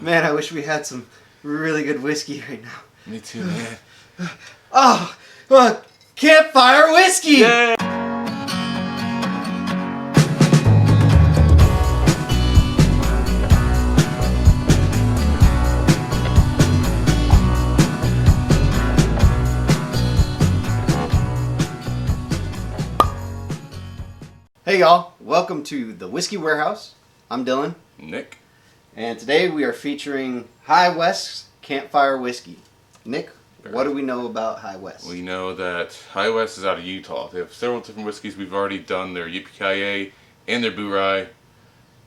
Man, I wish we had some really good whiskey right now. Me too, man. Oh, Campfire whiskey! Yay! Hey y'all, welcome to the Whiskey Warehouse. I'm Dylan. Nick. And today we are featuring High West's Campfire whiskey. Nick, what do we know about High West? We know that High West is out of Utah. They have several different whiskeys. We've already done their Yippee-Ki-Yay and their Boo Rye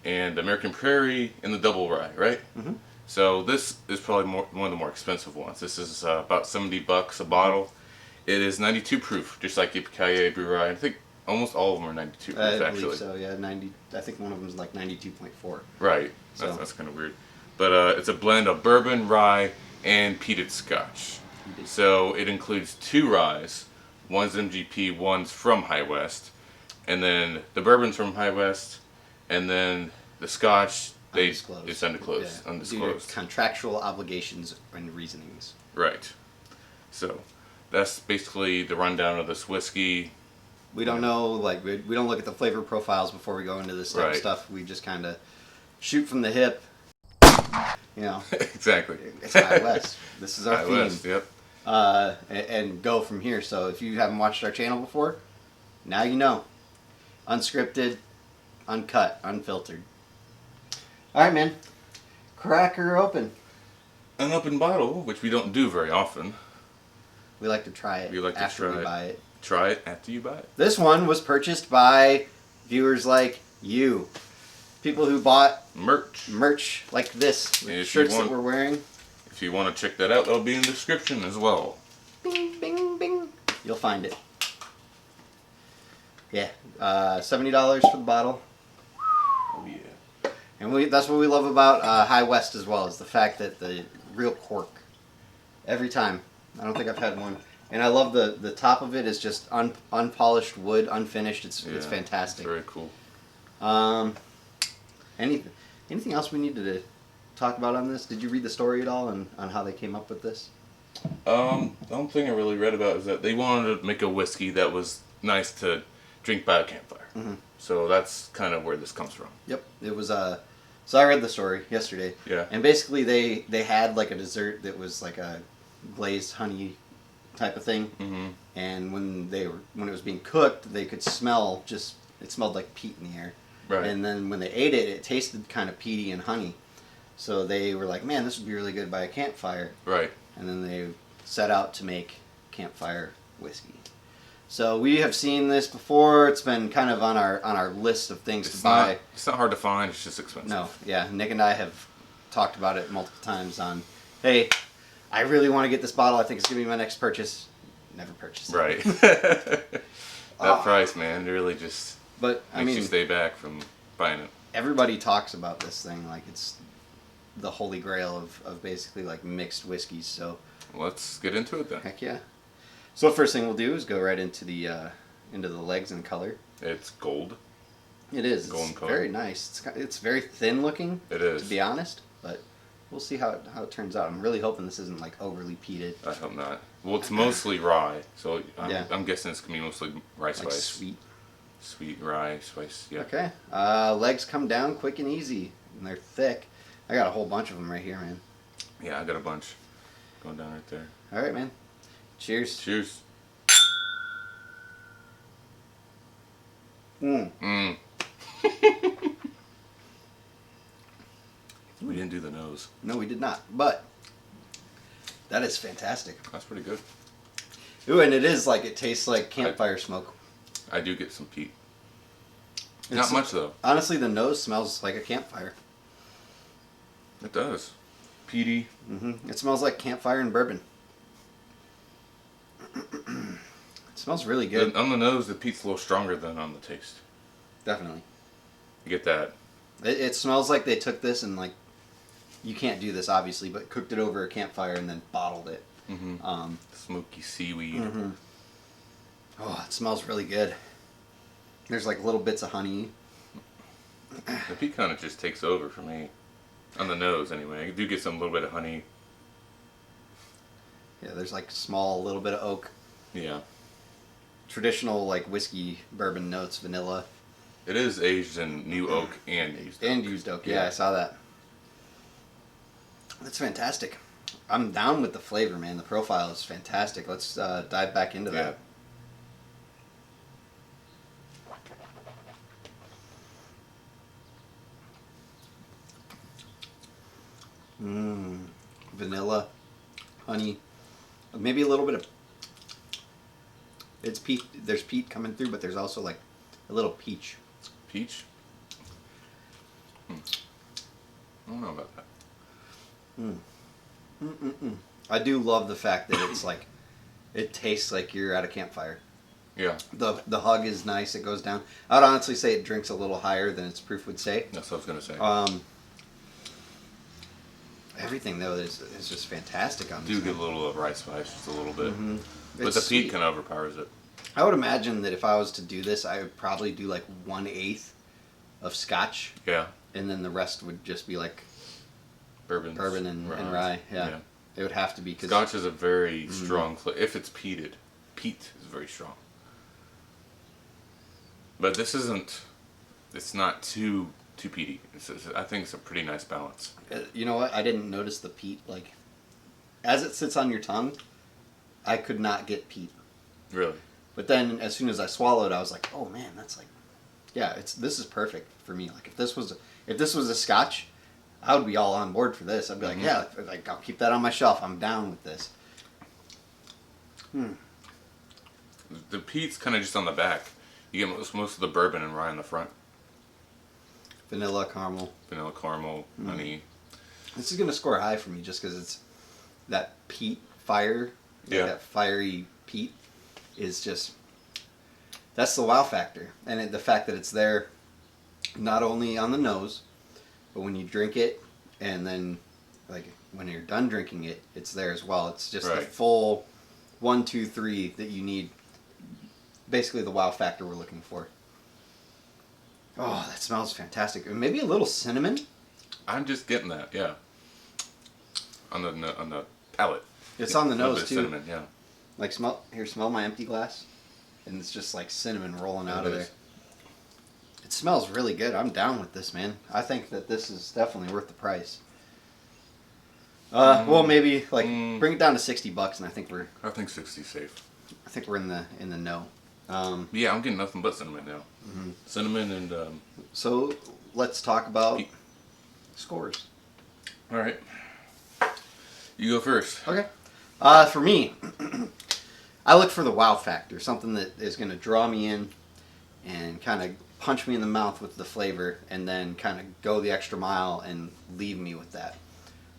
and American Prairie and the Double Rye, right? Mm-hmm. So this is probably one of the more expensive ones. This is about $70 a bottle. It is 92 proof, just like Yippee-Ki-Yay, Boo Rye. I think almost all of them are 92 proof, I actually. believe so, yeah. 90. I think one of them is like 92.4. Right. That's kind of weird. But it's a blend of bourbon, rye, and peated scotch. So it includes 2 ryes. One's MGP, one's from High West. And then the bourbon's from High West. And then the scotch, it's undisclosed. Yeah. Undisclosed. Due to contractual obligations and reasonings. Right. So that's basically the rundown of this whiskey. We don't know, like, we don't look at the flavor profiles before we go into this type of stuff. We just kind of shoot from the hip, you know. Exactly. It's High West. This is our High theme. West, yep. And go from here. So if you haven't watched our channel before, now you know. Unscripted, uncut, unfiltered. All right, man. Crack her open. An open bottle, which we don't do very often. We like to try it after we buy it. Try it after you buy it. This one was purchased by viewers like you. People who bought merch like this. The shirts that we're wearing. If you want to check that out, that'll be in the description as well. Bing, bing, bing. You'll find it. Yeah. $70 for the bottle. Oh, yeah. And that's what we love about High West as well, is the fact that the real cork. Every time. I don't think I've had one. And I love the top of it is just unpolished wood, unfinished. It's fantastic. It's very cool. Anything else we needed to talk about on this? Did you read the story at all on how they came up with this? The only thing I really read about is that they wanted to make a whiskey that was nice to drink by a campfire. Mm-hmm. So that's kind of where this comes from. Yep. It was so I read the story yesterday. Yeah. And basically they had like a dessert that was like a glazed honey type of thing. Mm-hmm. And when it was being cooked, they could smell it smelled like peat in the air. Right. And then when they ate it, it tasted kind of peaty and honey. So they were like, man, this would be really good by a campfire. Right. And then they set out to make Campfire whiskey. So we have seen this before. It's been kind of on our list of things to buy. It's not hard to find. It's just expensive. No. Yeah. Nick and I have talked about it multiple times on, hey, I really want to get this bottle. I think it's going to be my next purchase. Never purchased it. Right. That price, man, really just makes you stay back from buying it. Everybody talks about this thing like it's the holy grail of basically like mixed whiskeys. So let's get into it then. Heck yeah. So the first thing we'll do is go right into the legs and color. It's gold. It is. Golden It's color. very nice. It's very thin looking. It is. To be honest, but we'll see how it turns out. I'm really hoping this isn't like overly peated. I hope not. Well, it's mostly rye, so I'm guessing it's gonna be mostly rye spice. Like sweet rye spice. Yeah. Okay. Legs come down quick and easy, and they're thick. I got a whole bunch of them right here, man. Yeah, I got a bunch going down right there. All right, man. Cheers. Cheers. Mm. We didn't do the nose. No, we did not. But that is fantastic. That's pretty good. Ooh, and it tastes like campfire smoke. I do get some peat. Not much though. Honestly, the nose smells like a campfire. It does. Peaty. Mm-hmm. It smells like campfire and bourbon. It smells really good. On the nose, the peat's a little stronger than on the taste. Definitely. You get that. It smells like they took this and like, you can't do this obviously, but cooked it over a campfire and then bottled it. Mm-hmm. Smoky seaweed. Mm-hmm. Oh, it smells really good. There's like little bits of honey. The peat kind of just takes over for me. On the nose, anyway. You do get some little bit of honey. Yeah, there's like small little bit of oak. Yeah. Traditional like whiskey bourbon notes, vanilla. It is aged in new oak and used oak. And used oak. Yeah, I saw that. That's fantastic. I'm down with the flavor, man. The profile is fantastic. Let's dive back into that. Vanilla, honey, maybe a little bit of. It's peat. There's peat coming through, but there's also like a little peach. Peach? I don't know about that. I do love the fact that it's like, it tastes like you're at a campfire. Yeah. The hug is nice. It goes down. I'd honestly say it drinks a little higher than its proof would say. That's what I was gonna say. Everything though is just fantastic on this. Do get a little of rice spice, just a little bit. But It's the peat sweet. kind of overpowers it. I would imagine that if I was to do this, I would probably do like 1/8 of Scotch, Yeah. and then the rest would just be like Bourbon and rye. Yeah. It would have to be because Scotch is a very strong flavor. If it's peated, peat is very strong. But this isn't. It's not too peaty. I think it's a pretty nice balance. You know what? I didn't notice the peat. Like, as it sits on your tongue, I could not get peat. Really. But then, as soon as I swallowed, I was like, "Oh man, that's like, yeah, this is perfect for me." Like, if this was a Scotch, I would be all on board for this. I'd be like, "Yeah, like I'll keep that on my shelf. I'm down with this." The peat's kind of just on the back. You get most of the bourbon and rye on the front. Vanilla caramel. Vanilla caramel, honey. This is gonna score high for me just because it's that peat fire. Like that fiery peat is just. That's the wow factor, and the fact that it's there, not only on the nose, but when you drink it, and then, like when you're done drinking it, it's there as well. It's just the full 1, 2, 3 that you need. Basically, the wow factor we're looking for. Oh, that smells fantastic. And maybe a little cinnamon. I'm just getting that, yeah. On the palate. It's on the nose too. Cinnamon, yeah. Like smell my empty glass, and it's just like cinnamon rolling out of there. It smells really good. I'm down with this, man. I think that this is definitely worth the price. Well, maybe like bring it down to $60, and I think 60 safe. I think we're in the know. Yeah, I'm getting nothing but cinnamon now. Cinnamon and. So let's talk about scores. All right. You go first. Okay. For me, I look for the wow factor, something that is going to draw me in and kind of punch me in the mouth with the flavor, and then kind of go the extra mile and leave me with that.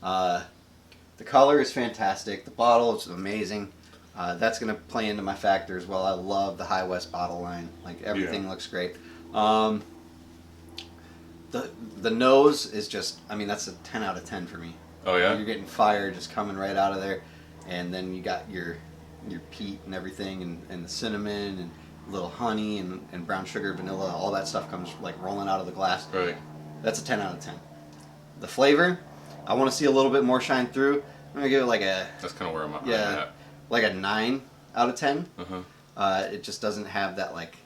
The color is fantastic. The bottle is amazing. That's going to play into my factor as well. I love the High West bottle line. Like, everything looks great. The nose is just, I mean, that's a 10 out of 10 for me. Oh, yeah? You're getting fire just coming right out of there. And then you got your peat and everything, and the cinnamon and a little honey and brown sugar, vanilla, all that stuff comes like rolling out of the glass. Right. That's a 10 out of 10. The flavor, I want to see a little bit more shine through. I'm going to give it like a... That's kind of where I'm at. Yeah, like a 9 out of 10. Uh-huh. It just doesn't have that, like...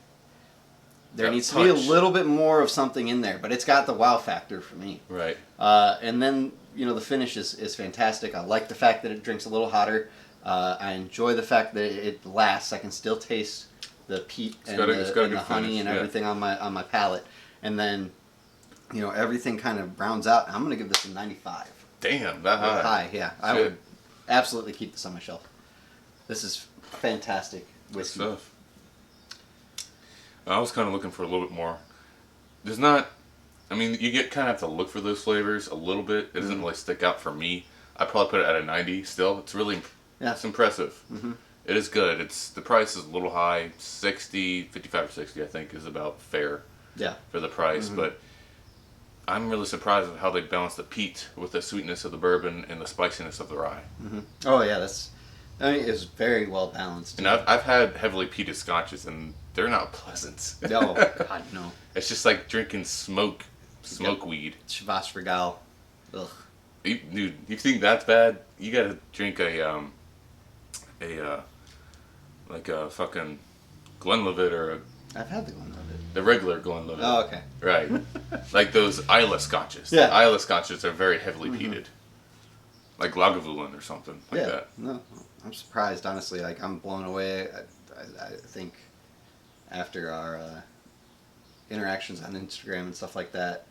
There That needs to punch. be a little bit more of something in there, but it's got the wow factor for me. Right. And then, you know, the finish is fantastic. I like the fact that it drinks a little hotter. I enjoy the fact that it lasts. I can still taste the peat and the honey finish, and everything on my palate. And then, you know, everything kind of browns out. I'm going to give this a 95. Damn, that high. High, yeah. I would absolutely keep this on my shelf. This is fantastic whiskey. Good stuff. I was kind of looking for a little bit more. There's not... I mean, you kind of have to look for those flavors a little bit. It doesn't really stick out for me. I'd probably put it at a 90 still. It's really... Yeah. It's impressive. It is good. The price is a little high. 55 or 60, I think, is about fair. Yeah. For the price, but I'm really surprised at how they balance the peat with the sweetness of the bourbon and the spiciness of the rye. Oh, yeah, it's very well balanced. And I've had heavily peated scotches, and they're not pleasant. No, God, no. It's just like drinking smoke weed. Chivas Regal. Ugh. Dude, you think that's bad? You gotta drink like a fucking Glenlivet or I've had the Glenlivet. the regular Glenlivet. Oh, okay. Right. Like those Isla scotches. Yeah. The Isla scotches are very heavily peated. Like Lagavulin or something like Yeah. that. No, I'm surprised, honestly. Like, I'm blown away. I think after our interactions on Instagram and stuff like that,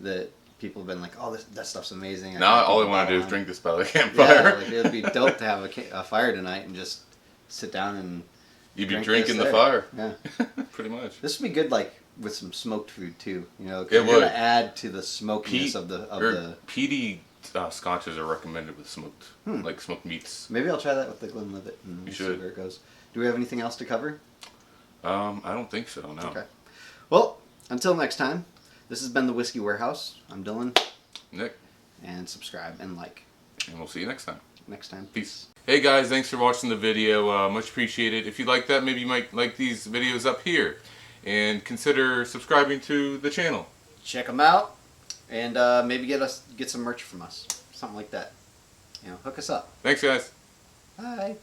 that people have been like, "Oh, that stuff's amazing." Now all I want to do is drink this by the campfire. Yeah, like it would be dope to have a fire tonight and just sit down and. You'd be drink drinking this the there. fire. Yeah. Pretty much. This would be good, like with some smoked food too. You know, 'cause It you're would. gonna add to the smokiness of the. Peaty scotches are recommended with smoked, like smoked meats. Maybe I'll try that with the Glenlivet and You we'll should. see where it goes. Do we have anything else to cover? I don't think so. No. Okay. Well, until next time, this has been the Whiskey Warehouse. I'm Dylan. Nick, And subscribe and like. and we'll see you next time. Next time. Peace. Hey guys, thanks for watching the video. Much appreciated. If you like that, maybe you might like these videos up here, and consider subscribing to the channel. Check them out, and maybe get some merch from us, something like that. You know, hook us up. Thanks, guys. Bye.